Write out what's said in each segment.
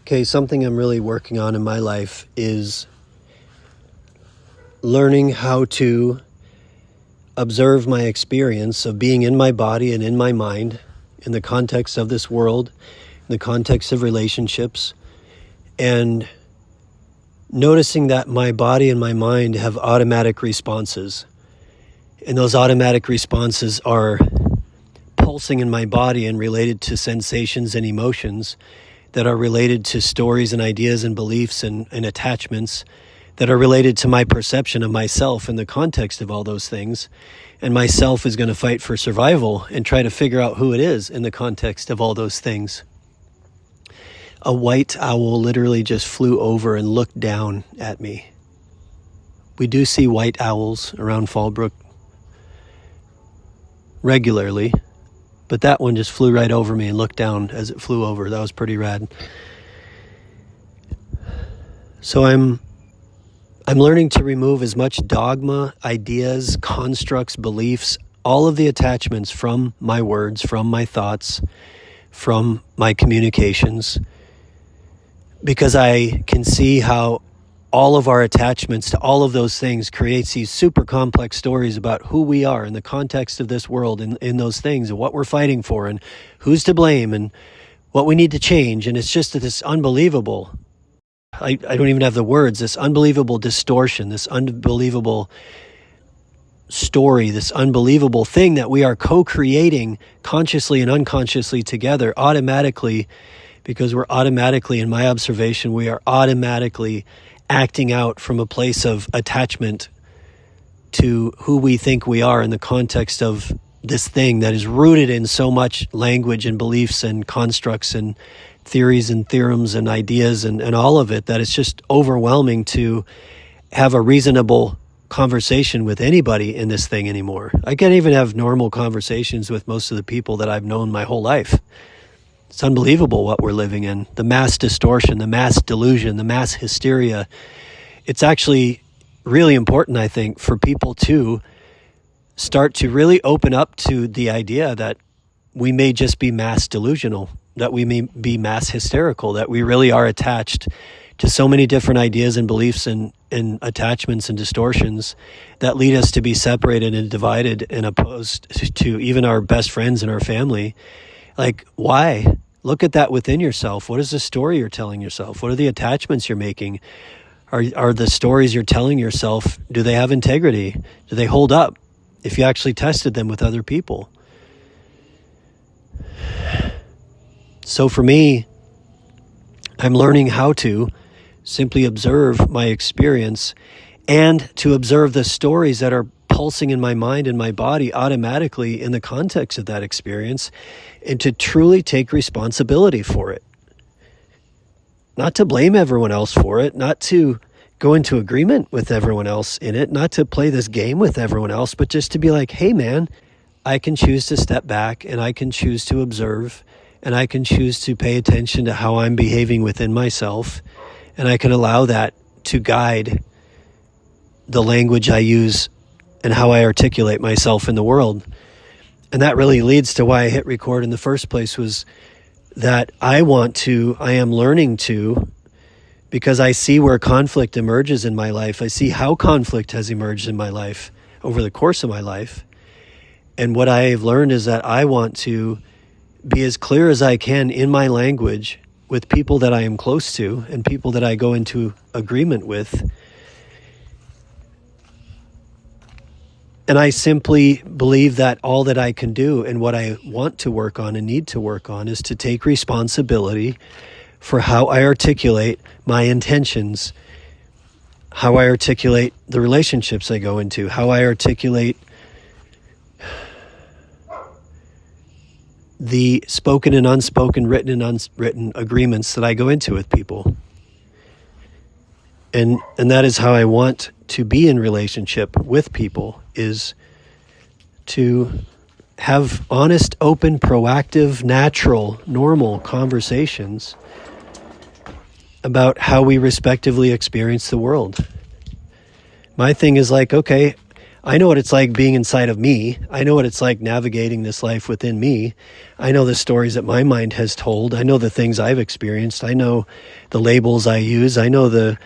Okay, something I'm really working on in my life is learning how to observe my experience of being in my body and in my mind in the context of this world, in the context of relationships, and noticing that my body and my mind have automatic responses. And those automatic responses are pulsing in my body and related to sensations and emotions that are related to stories and ideas and beliefs and attachments that are related to my perception of myself in the context of all those things. And myself is going to fight for survival and try to figure out who it is in the context of all those things. A white owl literally just flew over and looked down at me. We do see white owls around Fallbrook regularly, but that one just flew right over me and looked down as it flew over. That was pretty rad. So I'm learning to remove as much dogma, ideas, constructs, beliefs, all of the attachments from my words, from my thoughts, from my communications, because I can see how all of our attachments to all of those things creates these super complex stories about who we are in the context of this world, in those things, and what we're fighting for, and who's to blame, and what we need to change. And it's just this unbelievable, I don't even have the words, this unbelievable distortion, this unbelievable story, this unbelievable thing that we are co-creating consciously and unconsciously together automatically, because we're automatically, in my observation, we are automatically acting out from a place of attachment to who we think we are in the context of this thing that is rooted in so much language and beliefs and constructs and theories and theorems and ideas and all of it, that it's just overwhelming to have a reasonable conversation with anybody in this thing anymore. I can't even have normal conversations with most of the people that I've known my whole life. It's unbelievable what we're living in. The mass distortion, the mass delusion, the mass hysteria. It's actually really important, I think, for people to start to really open up to the idea that we may just be mass delusional, that we may be mass hysterical, that we really are attached to so many different ideas and beliefs and attachments and distortions that lead us to be separated and divided and opposed to even our best friends and our family. Like, why? Look at that within yourself. What is the story you're telling yourself? What are the attachments you're making? Are the stories you're telling yourself, do they have integrity? Do they hold up if you actually tested them with other people? So for me, I'm learning how to simply observe my experience and to observe the stories that are pulsing in my mind and my body automatically in the context of that experience, and to truly take responsibility for it. Not to blame everyone else for it, not to go into agreement with everyone else in it, not to play this game with everyone else, but just to be like, hey man, I can choose to step back and I can choose to observe and I can choose to pay attention to how I'm behaving within myself, and I can allow that to guide the language I use and how I articulate myself in the world. And that really leads to why I hit record in the first place, was that I am learning to, because I see where conflict emerges in my life. I see how conflict has emerged in my life over the course of my life. And what I have learned is that I want to be as clear as I can in my language with people that I am close to and people that I go into agreement with. And I simply believe that all that I can do and what I want to work on and need to work on is to take responsibility for how I articulate my intentions, how I articulate the relationships I go into, how I articulate the spoken and unspoken, written and unwritten agreements that I go into with people. And that is how I want to be in relationship with people, is to have honest, open, proactive, natural, normal conversations about how we respectively experience the world. My thing is like, okay, I know what it's like being inside of me. I know what it's like navigating this life within me. I know the stories that my mind has told. I know the things I've experienced. I know the labels I use. I know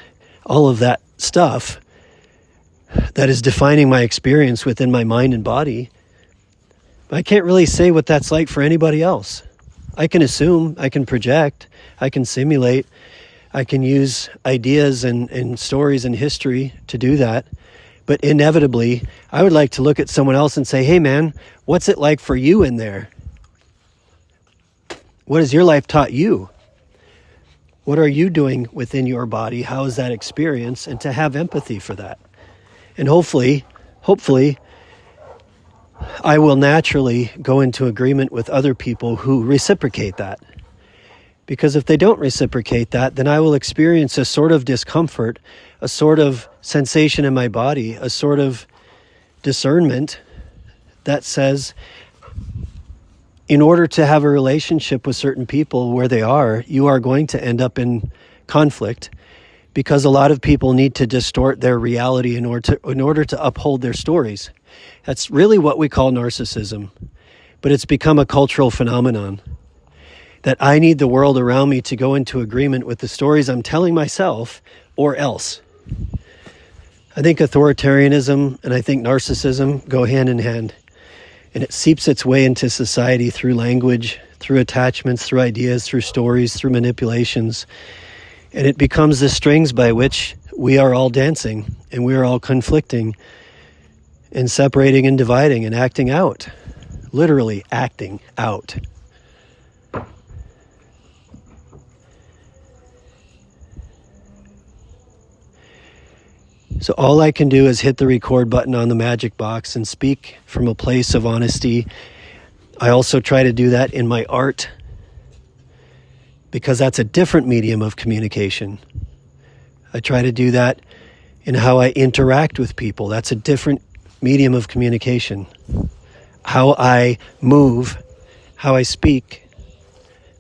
all of that stuff that is defining my experience within my mind and body. I can't really say what that's like for anybody else. I can assume, I can project, I can simulate, I can use ideas and stories and history to do that. But inevitably, I would like to look at someone else and say, hey man, what's it like for you in there? What has your life taught you? What are you doing within your body? How is that experience? And to have empathy for that. And hopefully, I will naturally go into agreement with other people who reciprocate that. Because if they don't reciprocate that, then I will experience a sort of discomfort, a sort of sensation in my body, a sort of discernment that says, in order to have a relationship with certain people where they are, you are going to end up in conflict, because a lot of people need to distort their reality in order to uphold their stories. That's really what we call narcissism, but it's become a cultural phenomenon. That I need the world around me to go into agreement with the stories I'm telling myself, or else. I think authoritarianism and I think narcissism go hand in hand. And it seeps its way into society through language, through attachments, through ideas, through stories, through manipulations. And it becomes the strings by which we are all dancing, and we are all conflicting and separating and dividing and acting out. Literally acting out. So all I can do is hit the record button on the magic box and speak from a place of honesty. I also try to do that in my art, because that's a different medium of communication. I try to do that in how I interact with people. That's a different medium of communication. How I move, how I speak,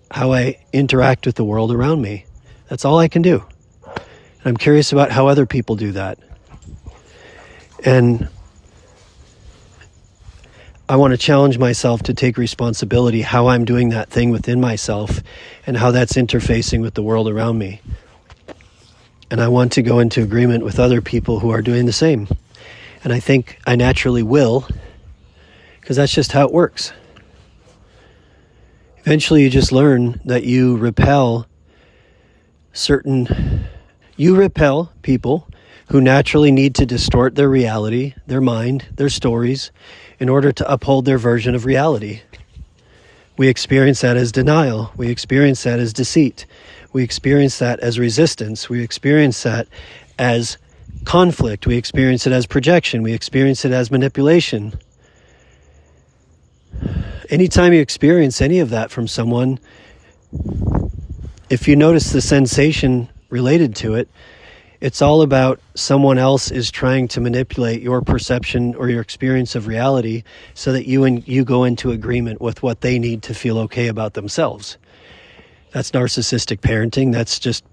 how I interact with the world around me. That's all I can do. And I'm curious about how other people do that. And I want to challenge myself to take responsibility how I'm doing that thing within myself and how that's interfacing with the world around me. And I want to go into agreement with other people who are doing the same. And I think I naturally will, because that's just how it works. Eventually you just learn that you repel people who naturally need to distort their reality, their mind, their stories, in order to uphold their version of reality. We experience that as denial. We experience that as deceit. We experience that as resistance. We experience that as conflict. We experience it as projection. We experience it as manipulation. Anytime you experience any of that from someone, if you notice the sensation related to it, it's all about someone else is trying to manipulate your perception or your experience of reality so that you go into agreement with what they need to feel okay about themselves. That's narcissistic parenting. That's just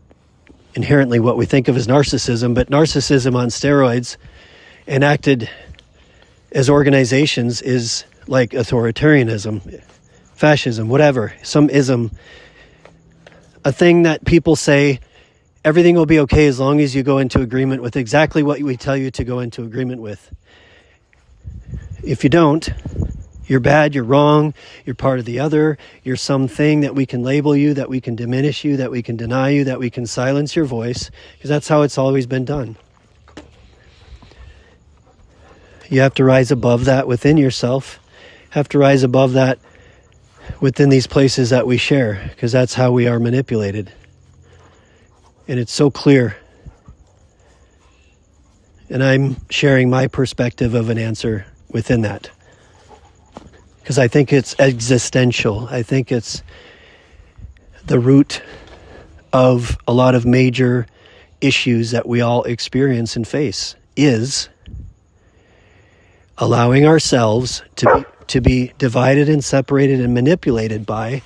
inherently what we think of as narcissism, but narcissism on steroids enacted as organizations is like authoritarianism, fascism, whatever, some ism, a thing that people say, everything will be okay as long as you go into agreement with exactly what we tell you to go into agreement with. If you don't, you're bad, you're wrong, you're part of the other, you're something that we can label you, that we can diminish you, that we can deny you, that we can silence your voice, because that's how it's always been done. You have to rise above that within yourself, have to rise above that within these places that we share, because that's how we are manipulated. And it's so clear. And I'm sharing my perspective of an answer within that. Because I think it's existential. I think it's the root of a lot of major issues that we all experience and face, is allowing ourselves to be divided and separated and manipulated by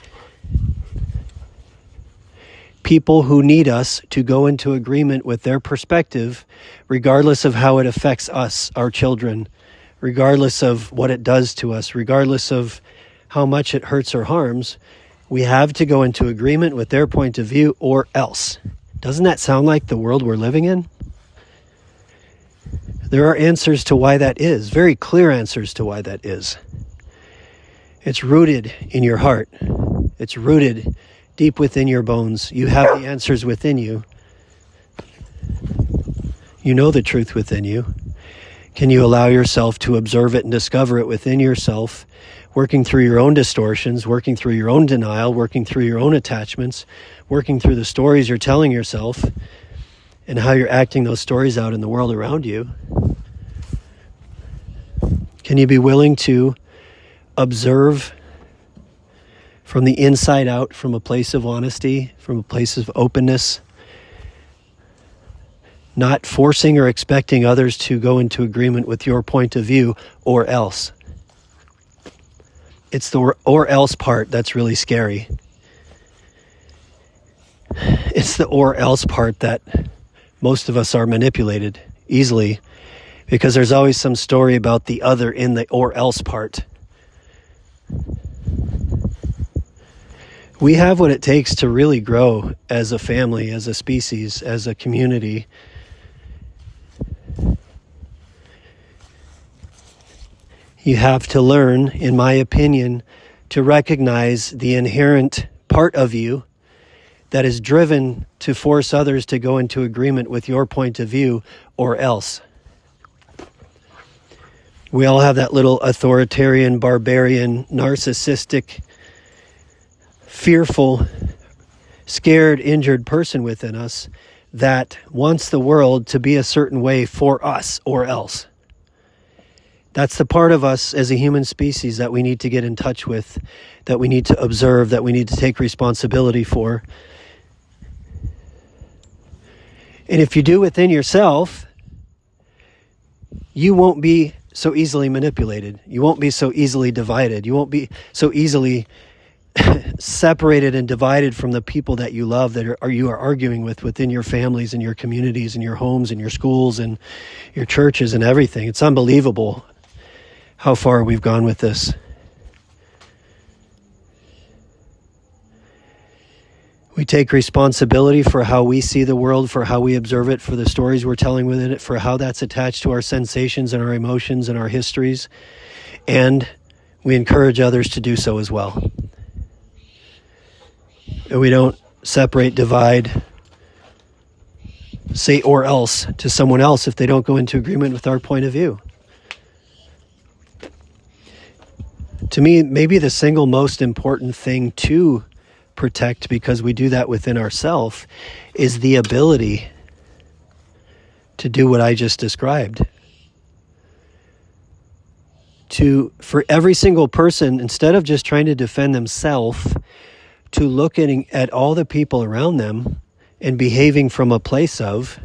people who need us to go into agreement with their perspective, regardless of how it affects us, our children, regardless of what it does to us, regardless of how much it hurts or harms, we have to go into agreement with their point of view or else. Doesn't that sound like the world we're living in? There are answers to why that is, very clear answers to why that is. It's rooted in your heart. It's rooted deep within your bones. You have the answers within you. You know the truth within you. Can you allow yourself to observe it and discover it within yourself, working through your own distortions, working through your own denial, working through your own attachments, working through the stories you're telling yourself and how you're acting those stories out in the world around you? Can you be willing to observe from the inside out, from a place of honesty, from a place of openness, not forcing or expecting others to go into agreement with your point of view or else? It's the or else part that's really scary. It's the or else part that most of us are manipulated easily, because there's always some story about the other in the or else part. We have what it takes to really grow as a family, as a species, as a community. You have to learn, in my opinion, to recognize the inherent part of you that is driven to force others to go into agreement with your point of view or else. We all have that little authoritarian, barbarian, narcissistic, fearful, scared, injured person within us that wants the world to be a certain way for us or else. That's the part of us as a human species that we need to get in touch with, that we need to observe, that we need to take responsibility for. And if you do within yourself, you won't be so easily manipulated. You won't be so easily divided. You won't be so easily separated and divided from the people that you love, that you are arguing with within your families and your communities and your homes and your schools and your churches and everything. It's unbelievable how far we've gone with this. We take responsibility for how we see the world, for how we observe it, for the stories we're telling within it, for how that's attached to our sensations and our emotions and our histories. And we encourage others to do so as well. And we don't separate, divide, say or else to someone else if they don't go into agreement with our point of view. To me, maybe the single most important thing to protect, because we do that within ourselves, is the ability to do what I just described. For every single person, instead of just trying to defend themselves, to look at all the people around them and behaving from a place of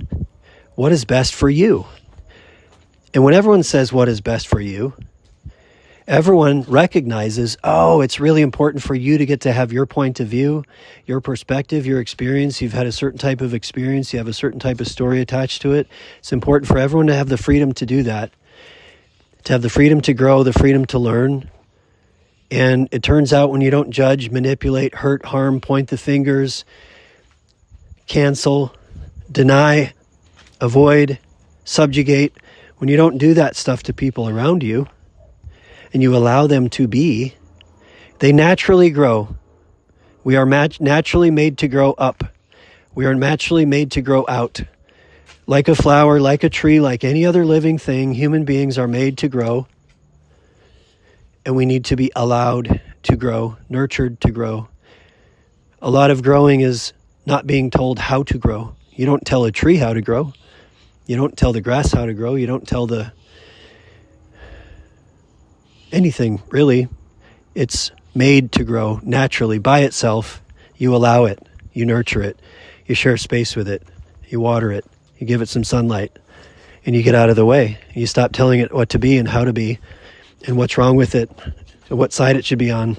what is best for you. And when everyone says what is best for you, everyone recognizes, oh, it's really important for you to get to have your point of view, your perspective, your experience. You've had a certain type of experience. You have a certain type of story attached to it. It's important for everyone to have the freedom to do that, to have the freedom to grow, the freedom to learn. And it turns out when you don't judge, manipulate, hurt, harm, point the fingers, cancel, deny, avoid, subjugate, when you don't do that stuff to people around you, and you allow them to be, they naturally grow. We are naturally made to grow up. We are naturally made to grow out. Like a flower, like a tree, like any other living thing, human beings are made to grow. And we need to be allowed to grow, nurtured to grow. A lot of growing is not being told how to grow. You don't tell a tree how to grow. You don't tell the grass how to grow. You don't tell anything, really. It's made to grow naturally by itself. You allow it. You nurture it. You share space with it. You water it. You give it some sunlight. And you get out of the way. You stop telling it what to be and how to be and what's wrong with it and what side it should be on.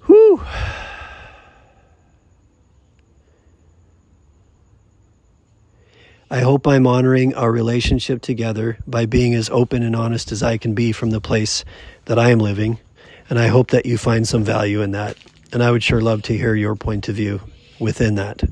Whew. I hope I'm honoring our relationship together by being as open and honest as I can be from the place that I am living. And I hope that you find some value in that. And I would sure love to hear your point of view within that.